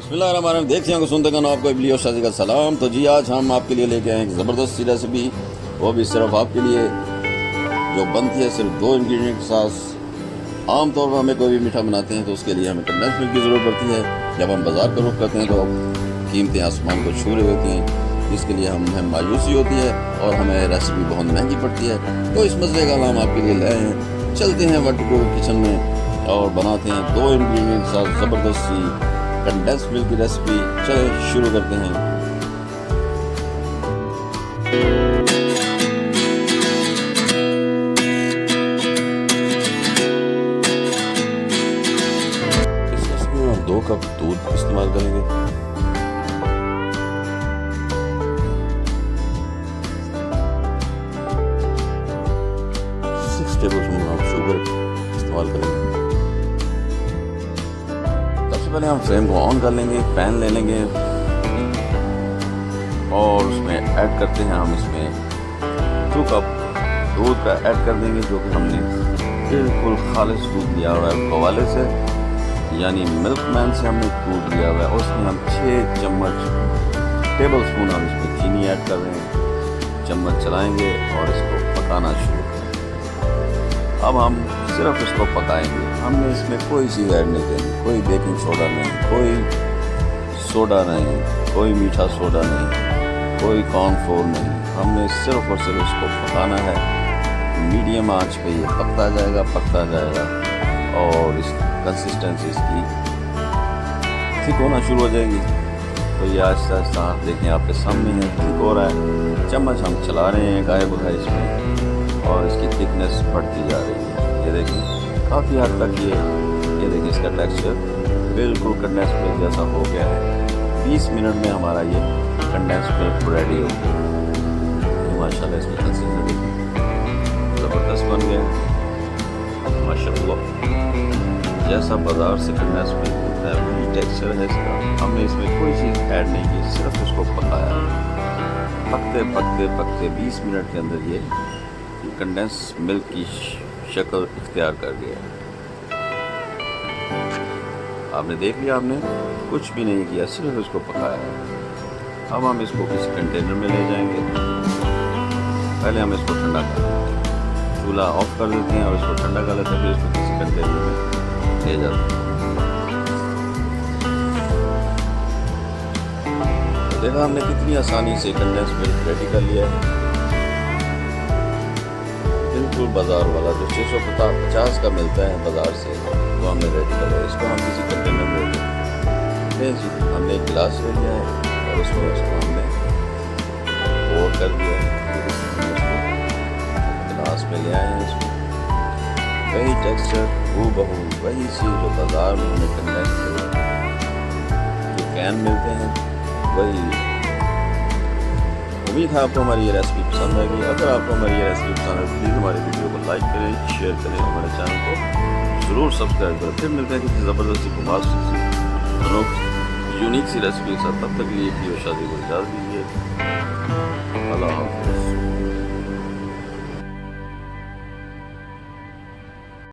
बिस्मिल्लाहिर्रहमानिर्रहीम। देखते हैं सुनते का आपको इबली और शादी का सलाम। तो जी आज हम आपके लिए लेके आए एक ज़बरदस्त सी रेसिपी, वो भी सिर्फ आपके लिए, जो बनती है सिर्फ 2 इंग्रेडिएंट के साथ। आम तौर पर हमें कोई भी मीठा बनाते हैं तो उसके लिए हमें कंडेंस मिल्क की ज़रूरत पड़ती है। जब हम बाज़ार का रुख करते हैं तो कीमतें आसमान को छू रही होती हैं, इसके लिए हमें मायूसी होती है और हमें रेसिपी बहुत महंगी पड़ती है। तो इस मसले का हम आपके लिए लाए हैं। चलते हैं वर्टिकल किचन में और बनाते हैं 2 इंग्रेडिएंट के साथ ज़बरदस्त सी कंडेंस मिल्क की रेसिपी। चलिए शुरू करते हैं। इस रेसिपी में हम 2 कप दूध इस्तेमाल करेंगे। 6 टेबलस्पून हम शुगर इस्तेमाल करेंगे। सबसे पहले हम फ्लेम को ऑन कर लेंगे, पैन ले लेंगे और उसमें ऐड करते हैं हम इसमें 2 कप दूध का ऐड कर देंगे, जो कि हमने बिल्कुल खालिश दूध लिया हुआ है गवाले से, यानी मिल्कमैन से हमने दूध लिया हुआ है। उसमें हम 6 टेबलस्पून हम इसमें चीनी ऐड कर रहे हैं। चम्मच चलाएंगे और इसको पकाना शुरू करेंगे। अब हम सिर्फ इसको पकाएंगे, हमने इसमें कोई चीज़ ऐड नहीं करनी, कोई बेकिंग सोडा नहीं, कोई सोडा नहीं, कोई मीठा सोडा नहीं, कोई कॉर्नफ्लोर नहीं। हमने सिर्फ और सिर्फ इसको पकाना है। मीडियम आंच पे ये पकता जाएगा और इस कंसिस्टेंसी इसकी थिक होना शुरू हो जाएगी। तो ये आहिस्ता आहिस्ता देखें आपके सामने है, थिक हो रहा है। चम्मच हम चला रहे हैं गाय बगाए इसमें और इसकी थिकनेस बढ़ती जा रही है। ये देखिए काफ़ी हद तक ये देखिए इसका टेक्सचर बिल्कुल कंडेंस मिल्क जैसा हो गया है। 20 मिनट में हमारा ये कंडेंस मिल्क रेडी हो गया। माशाल्लाह इसकी कंसिस्टेंसी देखिए ज़बरदस्त बन गया है माशाल्लाह। जैसा बाज़ार से कंडेंस मिल्क मिलता है वही टेक्सचर है इसका। हमने इसमें कोई चीज़ ऐड नहीं की, सिर्फ इसको पकाया। पकते 20 मिनट के अंदर ये कंडेंस मिल्क की शक्ल इख्तियार कर गया। आपने देख लिया, आपने कुछ भी नहीं किया, सिर्फ इसको पकाया। अब हम इसको किसी कंटेनर में ले जाएंगे। पहले हम इसको ठंडा कर चूल्हा ऑफ कर देते हैं और इसको ठंडा कर लेते हैं, फिर इसको किसी कंटेनर में ले जाते हैं। तो देखा हमने कितनी आसानी से कंडेंस मिल्क रेडी कर लिया है। बिल्कुल बाज़ार वाला जो 650 का मिलता है बाज़ार से, वो हमने रेडी कर लिया। इसको हम किसी कंटेनर में ले जी, हमने एक गिलास ले लिया है और उसमें इसको हमने पोर कर दिया है। गिलास में ले आए हैं इसको। वही टेक्सचर हूबहू वही चीज़ जो बाज़ार में हमें कंडेंस जो कैन मिलते हैं वही। उम्मीद है आपको हमारी ये रेसिपी पसंद आएगी। अगर आपको हमारी ये रेसिपी पसंद है प्लीज़ हमारी वीडियो को लाइक करें, शेयर करें, हमारे चैनल को ज़रूर सब्सक्राइब करें। फिर मिलते हैं किसी ज़बरदस्ती यूनिक सी रेसिपी के साथ। तब तक लिए शादी को इजाज़त दीजिए। अल्लाह हाफ़िज़।